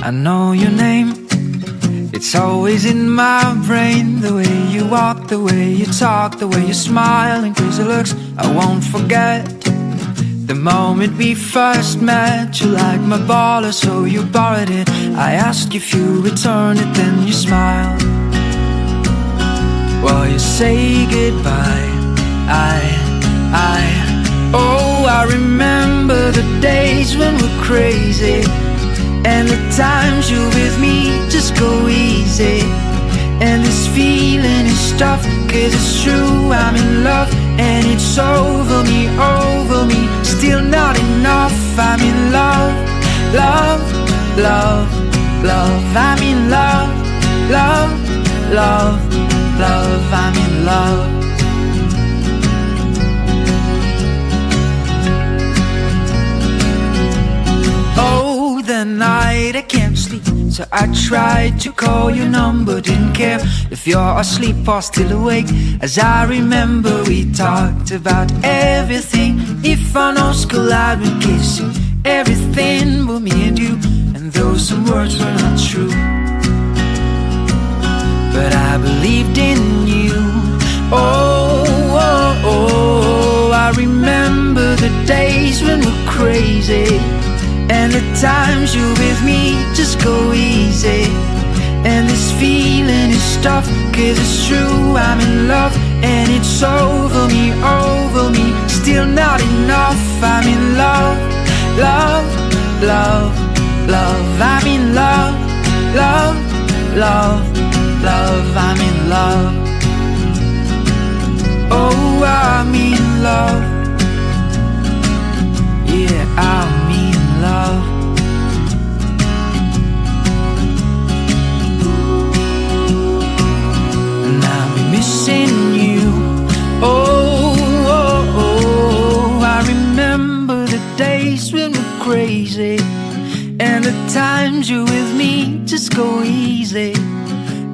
I know your name. It's always in my brain. The way you walk, the way you talk, the way you smile and crazy looks I won't forget. The moment we first met, you liked my baller, so you borrowed it. I asked if you returned it, then you smiled. Well, you say goodbye. Oh, I remember the days when we're crazy, and the times you're with me just go easy. And this feeling is tough, 'cause it's true, I'm in love. And it's over me, still not enough. I'm in love, love, love, love. I'm in love, love, love, love. I'm in love. Oh, the night I can't sleep, so I tried to call your number. Didn't care if you're asleep or still awake. As I remember, we talked about everything. If our nose collide, we'd kiss everything but me and you. And though some words were not true, but I believed in you. Oh, oh, oh, I remember the days when we're crazy, and the times you're with me just go easy. And this feeling is tough, 'cause it's true, I'm in love. And it's over me, still not enough. I'm in love, love, love, love. I'm in love, love, love, love. I'm in love. Oh, I'm in love. Yeah, I'm in love. And I'll be missing you. Oh, oh, oh, I remember the days when we're crazy, and the times you're with me just go easy.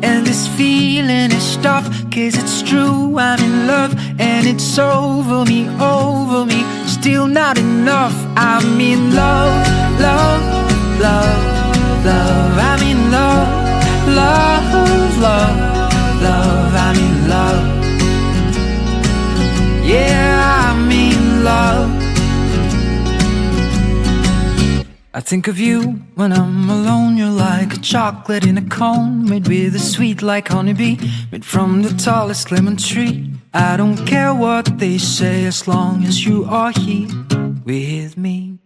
And this feeling is tough, 'cause it's true, I'm in love. And it's over me, still not enough. I'm in love, love, love, love. I'm in love, love, love, love. I'm in love. Yeah, I'm in love. I think of you when I'm alone. You're like a chocolate in a cone, made with a sweet like honeybee, made from the tallest lemon tree. I don't care what they say as long as you are here with me.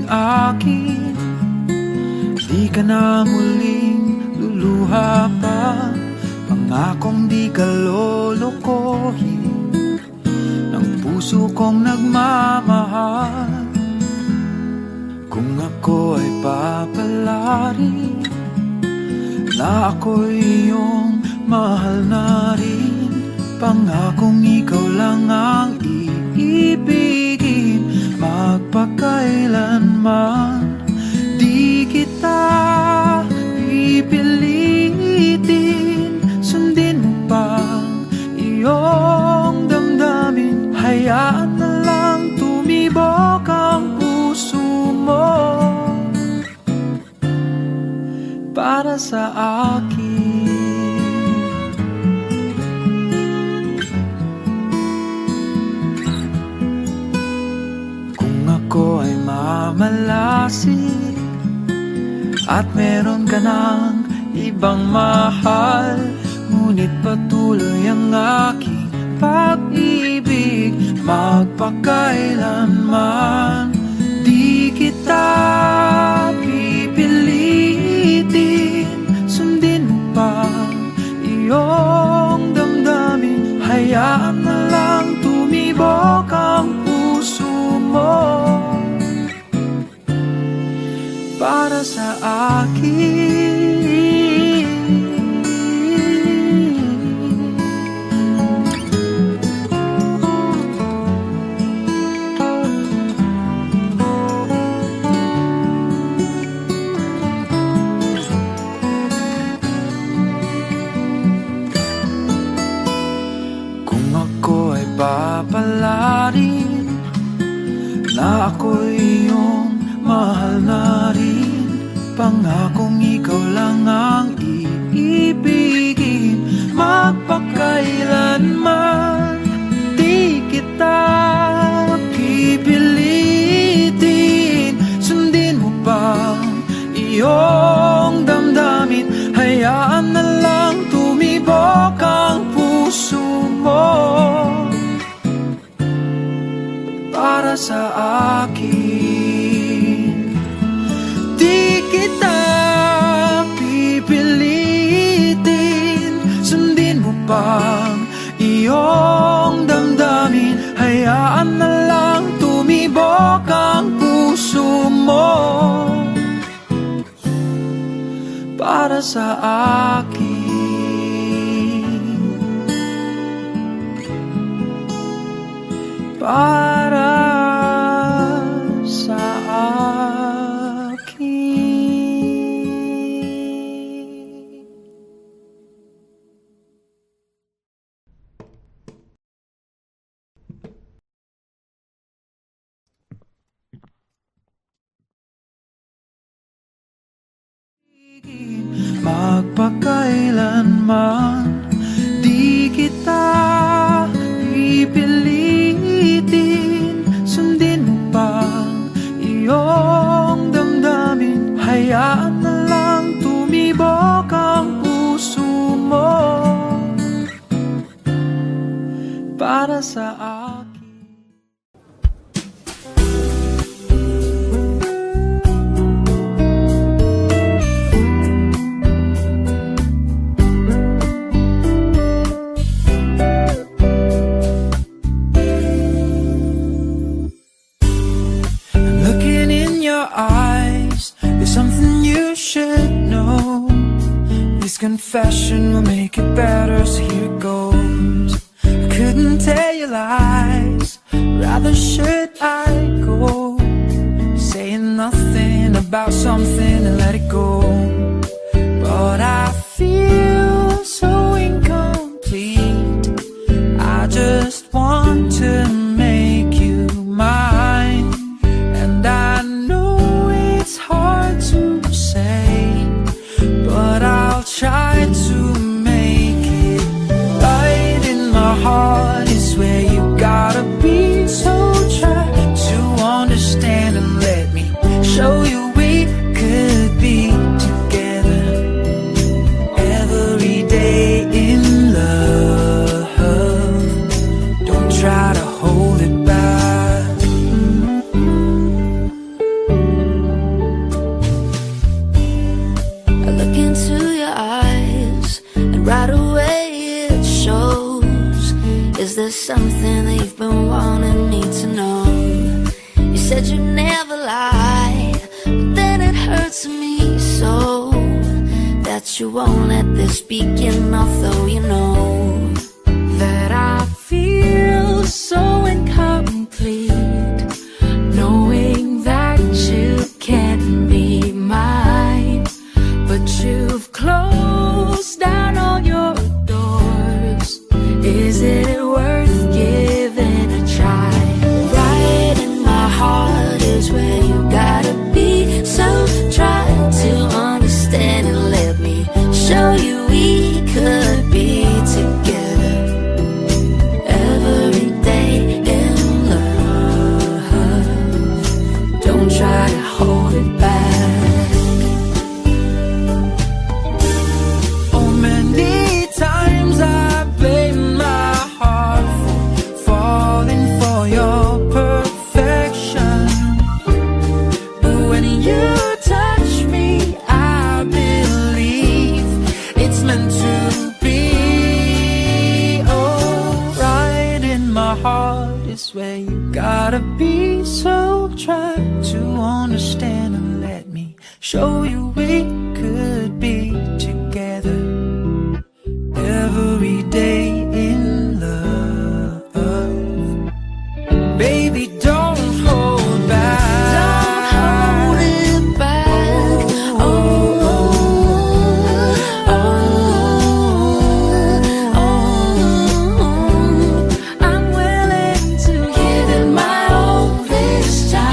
Akin, di ka na muling luluha pa. Pangakong di ka lolokohin ng puso kong nagmamahal. Kung ako ay papalarin na ako'y iyong mahal na rin, pangakong ikaw lang ang iibigin magpakailanman. Di kita pipilitin, sundin mo pa iyong damdamin. Hayaan na lang tumibok ang puso mo para sa akin. Ako ay mamalasin at meron ka ng ibang mahal, ngunit patuloy ang aking pag-ibig magpakailanman. Di kita pipilitin, sundin mo pa iyong damdamin. Hayaan na lang tumibok ang puso mo para sa akin. na ako'y iyong mahal na rin. Pangakong ikaw lang ang iibigin, magpakailanman di kita pipilitin. Sundin mo pa iyong damdamin, hayaan na lang tumibok ang puso mo para sa akin. Di kita pipilitin, sundin mo pang iyong damdamin, hayaan na lang tumibok ang puso mo para sa akin, para sa akin. Magpakailanman di kita pipilitin, sundin mo pa iyong damdamin, hayaan na lang tumibok ang puso mo para sa akin. This confession will make it better, so here it goes. I couldn't tell you lies, rather should I go saying nothing about something and let it go. But I feel so incomplete, I just want to make you mine. And I know it's hard to say, but I'll try to make it right. In my heart is where you gotta be, so try to understand and let me show you we could be together every day in love. Don't try to hold it back. I look into your eyes and right away it shows. Is there something that you've been wanting me to know? You said you never lie, but then it hurts me so that you won't let this begin. Although you know that I feel so incomplete, knowing that you can't be mine, but you've closed down all your doors. Is it worth giving a try? Right in my heart is where you gotta be, so try to understand and let me show you we could be together every day in love. Don't try to hold it back. Oh, many times I blame my heart for falling for your perfection, but when you touch me, I believe it's meant to be. Oh, right in my heart is where you gotta be, so try to understand and let me show you we could be together every day in love. Baby, don't hold back. Don't hold it back. Oh, oh, oh, oh. I'm willing to give it my all this time.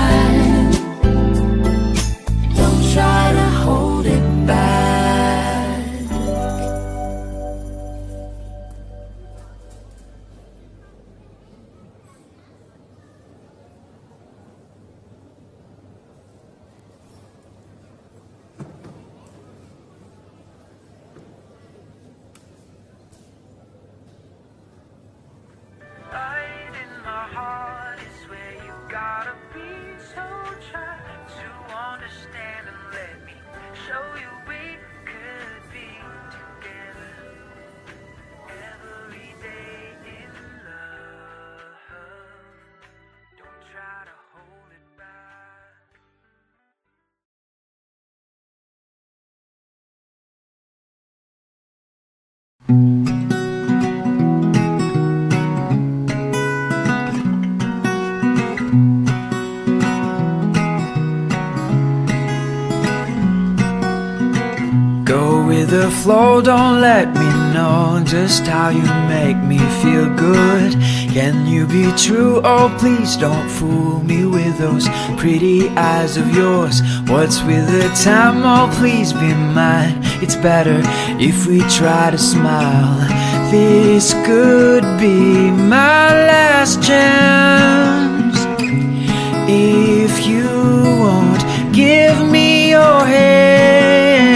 with the flow, don't let me know just how you make me feel good. Can you be true? Oh, please don't fool me with those pretty eyes of yours. What's with the time? Oh, please be mine. It's better if we try to smile. This could be my last chance. If you won't give me your hands,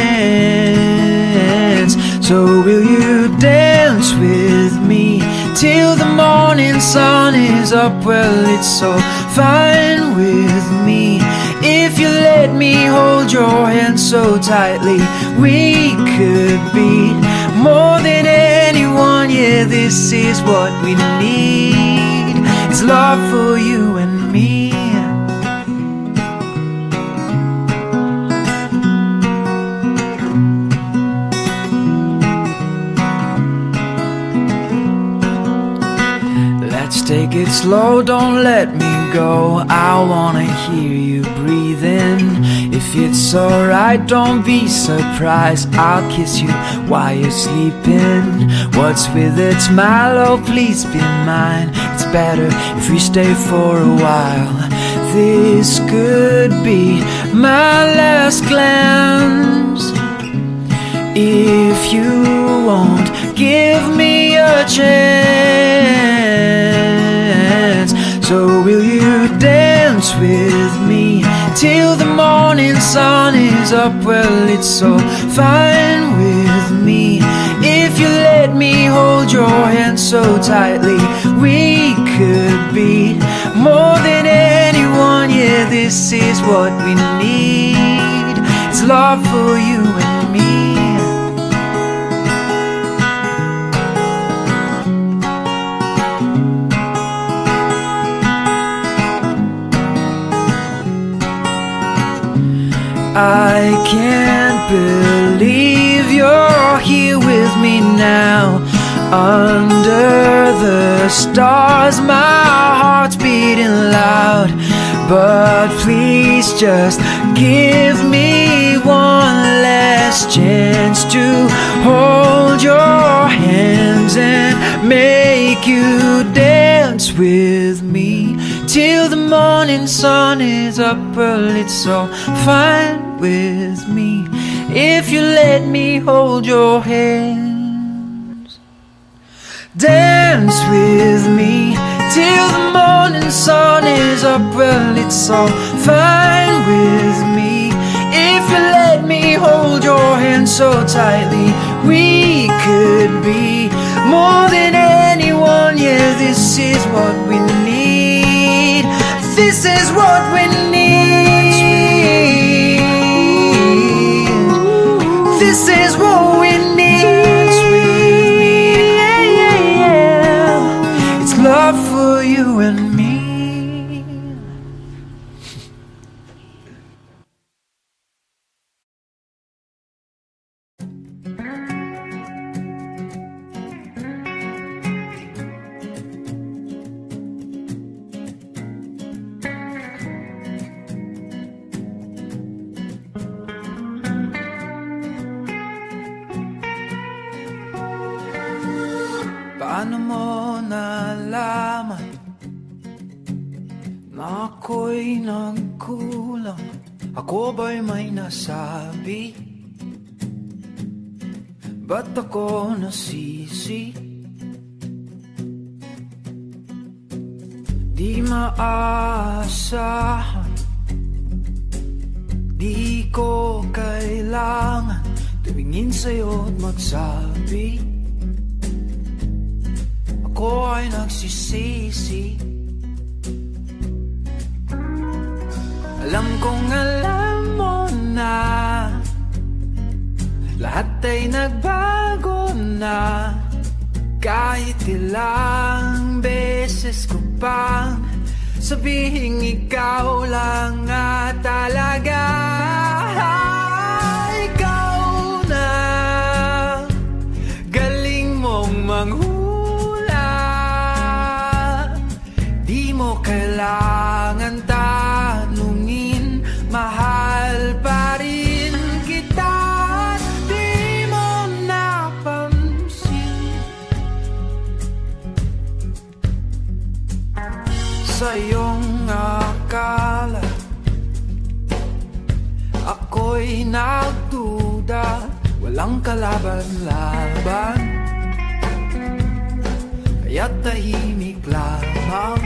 so will you dance with me till the morning sun is up? Well, it's so fine with me. If you let me hold your hand so tightly, we could be more than anyone. Yeah, this is what we need. It's love for you and me. Let's take it slow, don't let me go. I wanna hear you breathing. If it's alright, don't be surprised. I'll kiss you while you're sleeping. What's with it? Smile, oh please be mine. It's better if we stay for a while. This could be my last glance. If you won't give me a chance, so will you dance with me till the morning sun is up? Well, it's so fine with me. If you let me hold your hand so tightly, we could be more than anyone. Yeah, this is what we need. It's love for you and me. I can't believe you're here with me now. Under the stars, my heart's beating loud. But please just give me one last chance to hold your hands and make you dance with me till the morning sun is up. Well, it's so fine with me if you let me hold your hands. Dance with me till the morning sun is up. Well, it's so fine with me if you let me hold your hand so tightly. We could be more than anyone. Yeah, this is what we need. This is what we need. This is what we need. It's love for you and me. Paano mo nalaman na ako'y nagkulang? Ako ba'y may nasabi? Ba't ako nasisi? Di maaasahan, di ko kailangan tumingin sa'yo at magsabi ako ay nagsisisi. Alam kong alam mo na lahat ay nagbago na. Kahit ilang beses ko pang sabihing ikaw lang nga talaga. Ikaw na galing mong manghula. Kailangan tanungin, mahal pa rin kita. Di mo walang kalaban-laban, kaya't tahimik lamang.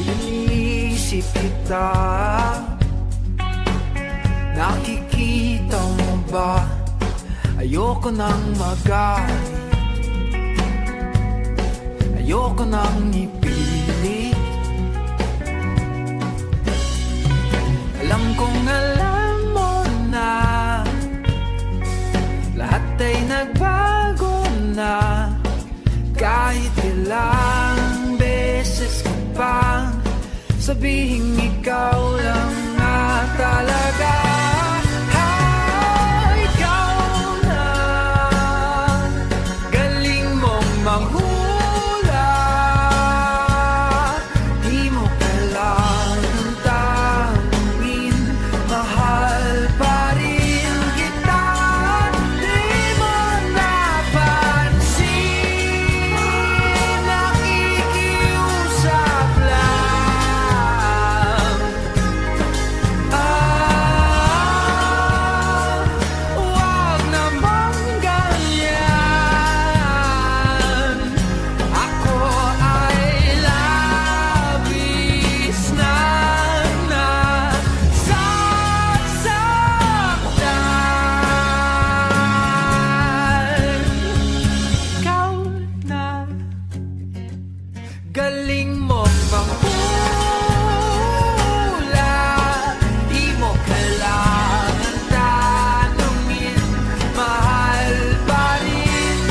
Iniisip kita, nakikita mo ba? Ayoko nang magalit, ayoko nang ipilit. Alam kong alam mo na lahat ay nagbago na. Kahit ilang beses ko pang sabihing ikaw lang nga talaga. Galing mo manghula, di mo kailangan tanungin. Mahal pa rin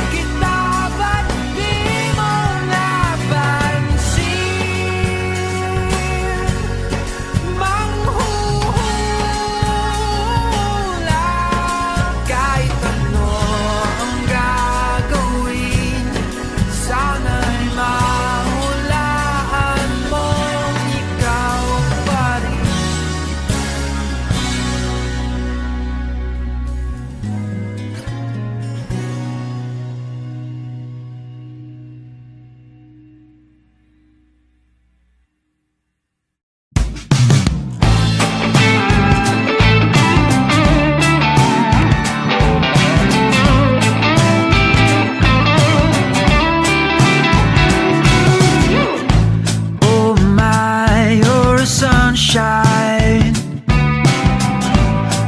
kita, ba't di mo napansin? Manghula, kahit ano ang gagawin, sana'y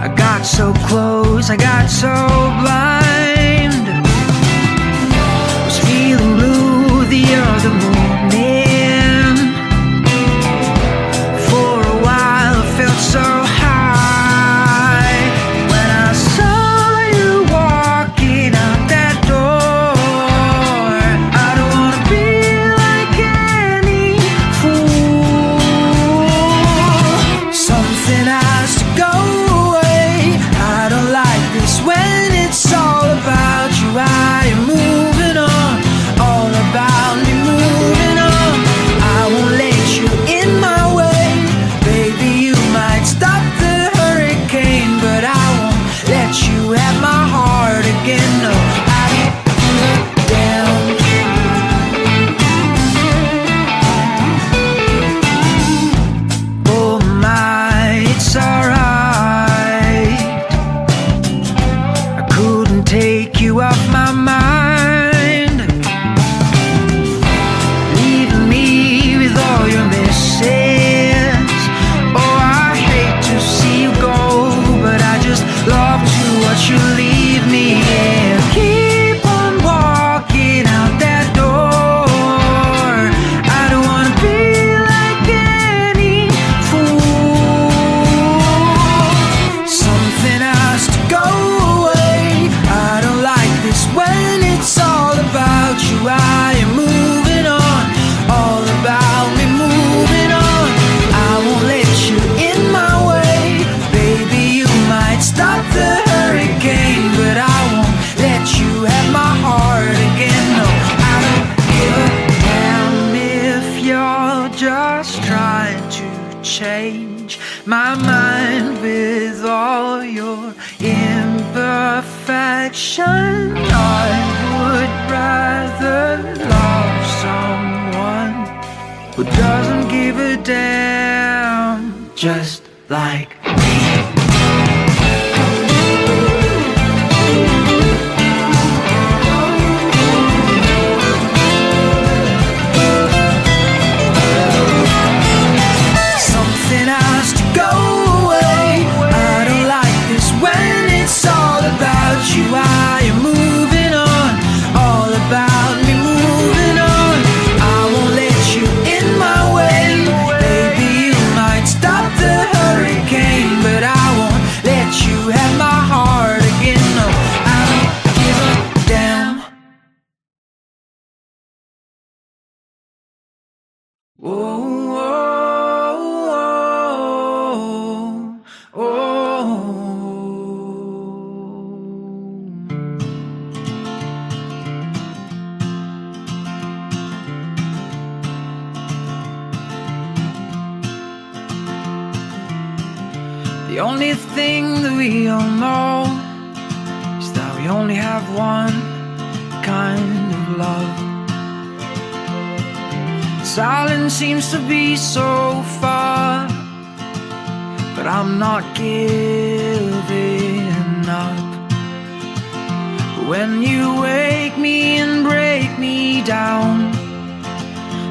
I got so close, I got so blind. Was feeling blue the other morning. For a while I felt so high when I saw you walking out that door. I don't wanna be like any fool. Something has to go away. I don't like this when it's all about you. I am moving on, all about me moving on. I won't let you in my way. Baby, you might stop the hurricane, but I won't let you have my heart again. No, I don't give a damn. Oh my, it's alright. I couldn't take you off my mind, leaving me with all your misses. Oh, I hate to see you go, but I just love to watch you leave me. Yeah, keep on walking out that door. I don't wanna be like any fool. Something has to go away. I don't like this when it's all about you. I am moving on, all about me moving on. I won't let you in my way. Baby, you might stop the hurricane, but I won't let you have my heart again. No, I don't give a damn if you're just trying to change my mind with all your imperfection. I would rather love someone who doesn't give a damn, just like me. The only thing that we all know is that we only have one kind of love. Silence seems to be so far, but I'm not giving up. When you wake me and break me down,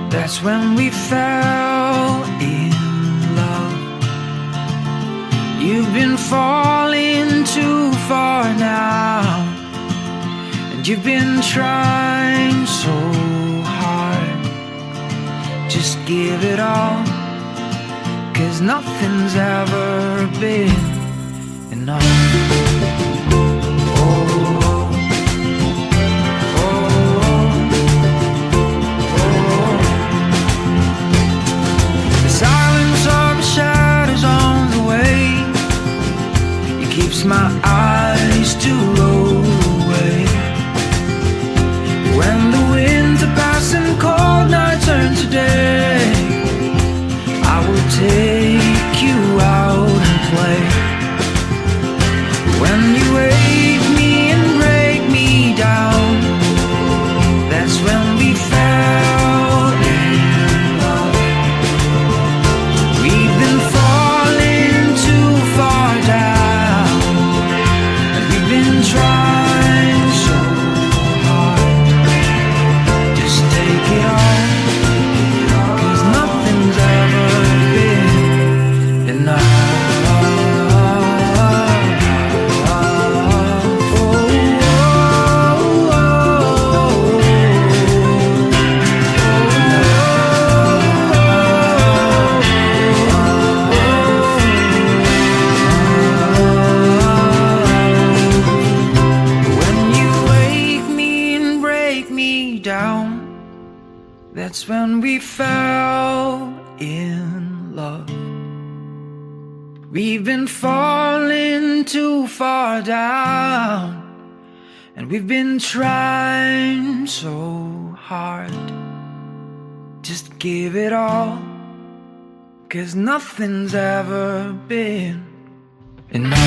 that's when we fell in love. You've been falling too far now, and you've been trying so hard. Just give it all, 'cause nothing's ever been enough. My eyes to roll away. When the winter passes and cold nights turn to day, I will take you out and play. When you wake me and break me down, that's when we fell in love. We've been falling too far down, trying so hard. Just take it all, 'cause nothing's ever been enough. That's when we fell in love. We've been falling too far down, and we've been trying so hard. Just give it all, 'cause nothing's ever been enough.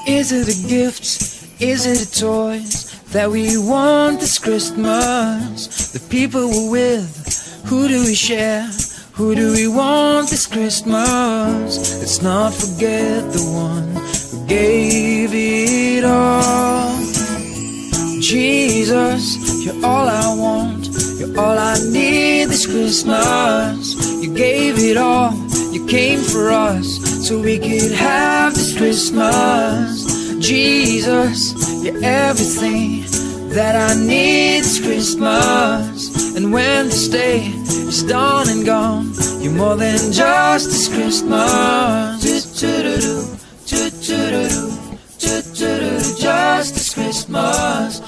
Is it a gift? Is it a toys that we want this Christmas? The people we're with, who do we share? Who do we want this Christmas? Let's not forget the one who gave it all. Jesus, you're all I want, you're all I need this Christmas. You gave it all, you came for us, so we could have this Christmas. Jesus, you're everything that I need this Christmas. And when this day is done and gone, you're more than just this Christmas. Just this Christmas.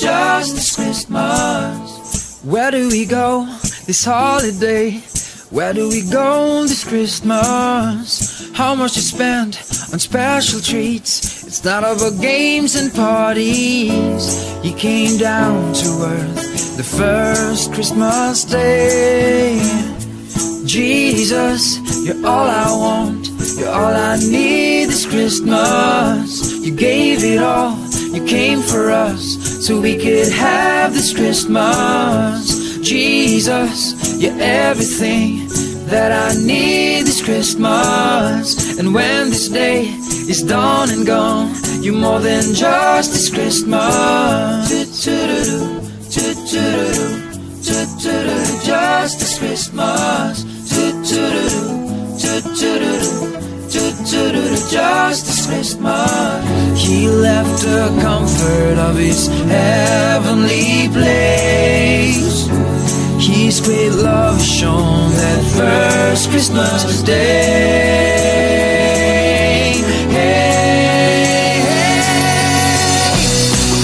Just this Christmas. Where do we go this holiday? Where do we go this Christmas? How much to spend on special treats? It's not about games and parties. You came down to earth the first Christmas day. Jesus, you're all I want, you're all I need this Christmas. You gave it all, you came for us, so we could have this Christmas. Jesus, you're everything that I need this Christmas. And when this day is done and gone, you're more than just this Christmas. Just this Christmas. Just this Christmas. He left the comfort of his heavenly place. His great love shone that first Christmas day. Hey, hey.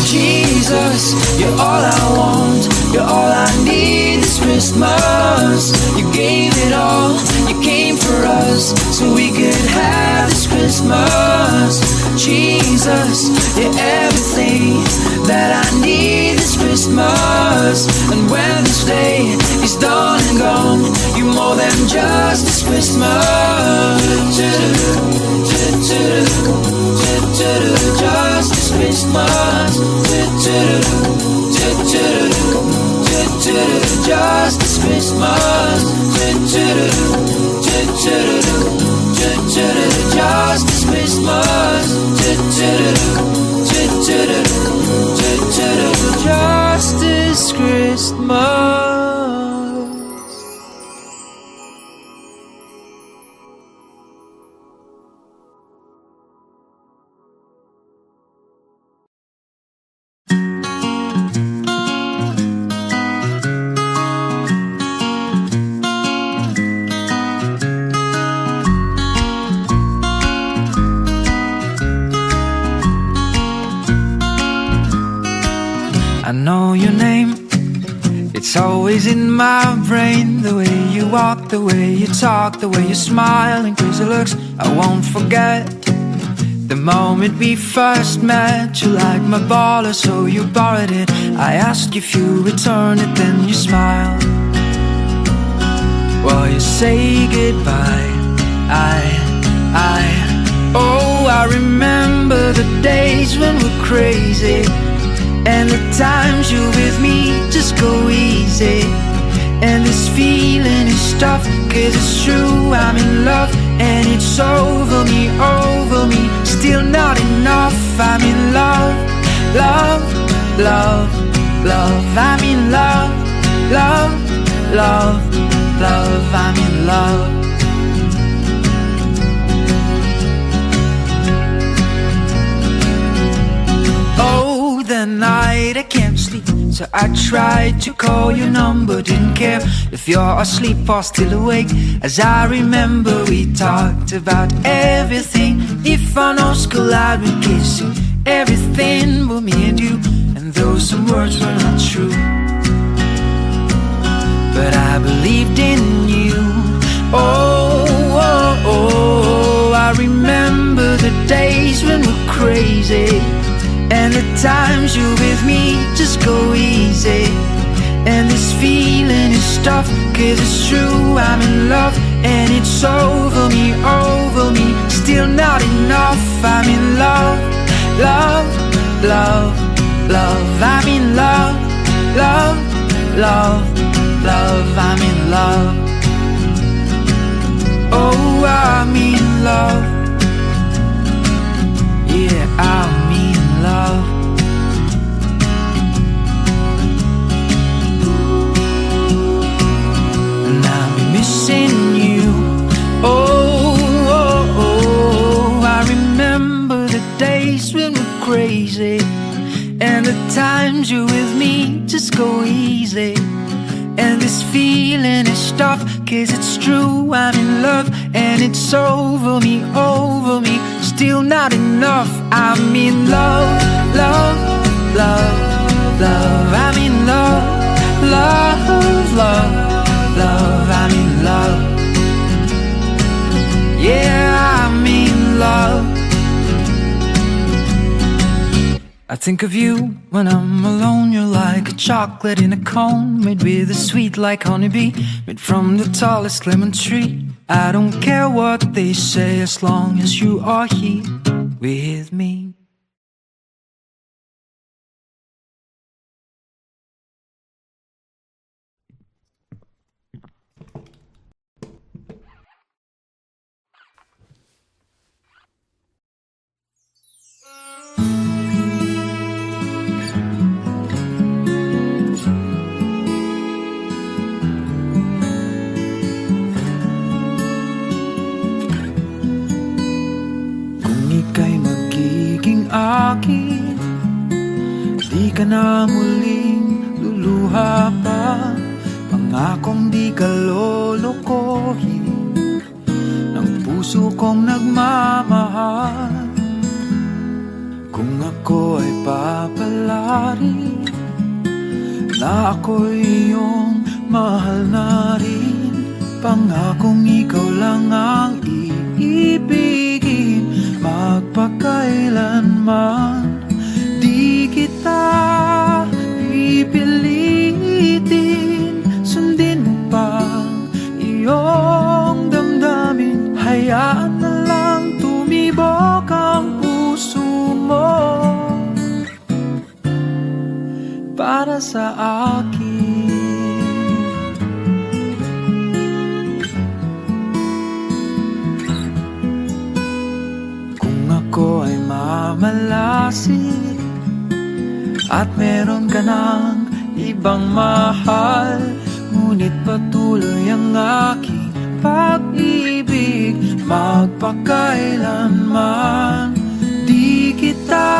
Jesus, you're all I want, you're all I need this Christmas. You gave it all, you came for us, so we could have this Christmas. Jesus, you're everything that I need this Christmas. And when this day is done and gone, you're more than just this Christmas. Just this Christmas. Just this Christmas. Just this Christmas. Just this Christmas. I know your name, it's always in my brain. The way you walk, the way you talk, the way you smile and crazy looks, I won't forget. The moment we first met, you liked my baller, so you borrowed it. I asked if you returned it, then you smiled. Well, you say goodbye. Oh, I remember the days when we're crazy, and the times you're with me just go easy. And this feeling is tough, 'cause it's true, I'm in love. And it's over me, still not enough. I'm in love, love, love, love. I'm in love, love, love, love. I'm in love. Oh, the night I can't sleep, so I tried to call your number. Didn't care if you're asleep or still awake, as I remember we talked about everything. If our nose collide, we're kissing everything but me and you. And though some words were not true, but I believed in you. Oh, oh, oh, I remember the days when we're crazy, and the times you're with me just go easy. And this feeling is tough, 'cause it's true, I'm in love. And it's over me, still not enough. I'm in love, love, love, love. I'm in love, love, love, love. I'm in love. Oh, I'm in love. Yeah, I'm in love. And I'll be missing you. Oh, oh, oh. I remember the days when we're crazy, and the times you're with me just go easy. And this feeling is tough, 'cause it's true, I'm in love. And it's over me, still not enough. I'm in love, love, love, love. I'm in love, love, love, love. I'm in love. Yeah, I'm in love. I think of you when I'm alone. You're like a chocolate in a cone, made with a sweet like honeybee, made from the tallest lemon tree. I don't care what they say as long as you are here with me. Akin, di ka na muling luluha pa. Pangakong di ka lolokohin ng puso kong nagmamahal. Kung ako ay papalarin na ako'y iyong mahal na rin, pangakong ikaw lang ang iibigin magpakailanman. Di kita pipilitin, sundin mo pa iyong damdamin. Hayaan na lang tumibok ang puso mo para sa akin. Ako ay mamalasin at meron ka ng ibang mahal, ngunit patuloy ang aking pag-ibig magpakailanman. Di kita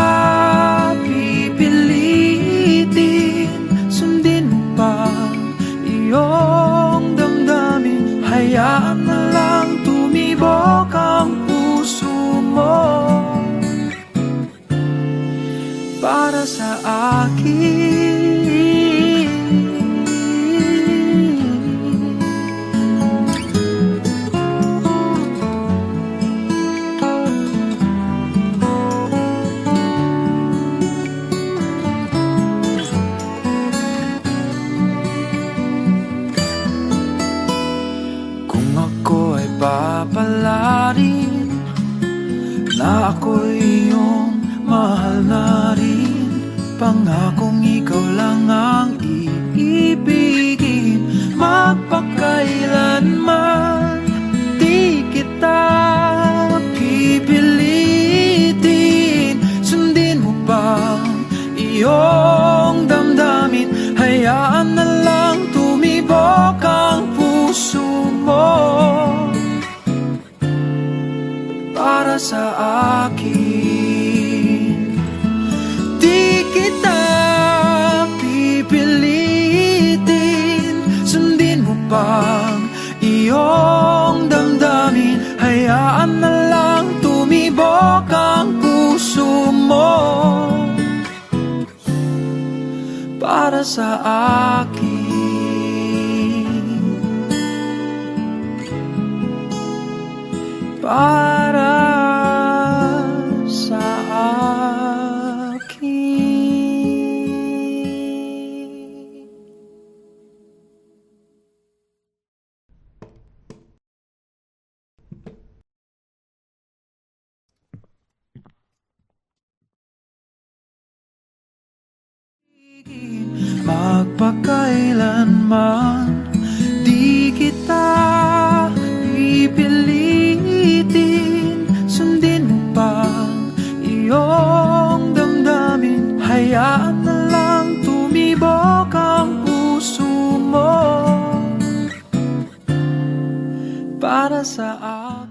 pipilitin, sundin mo pa iyong damdamin. Hayaan na lang tumibok ang puso mo para sa akin. Kung ako ay papalarin na ako'y iyong mahal na rin, pangakong ikaw lang ang iibigin magpakailanman. Di kita pipilitin, sundin mo pa iyong damdamin. Hayaan na lang tumibok ang puso mo para sa akin. Di kita pipilitin, sundin mo pa iyong damdamin. Hayaan na lang tumibok ang puso mo para sa akin. Para sa akin. Magpakailanman di kita pipilitin, sundin mo pa iyong damdamin. Hayaan na lang tumibok ang puso mo para sa akin.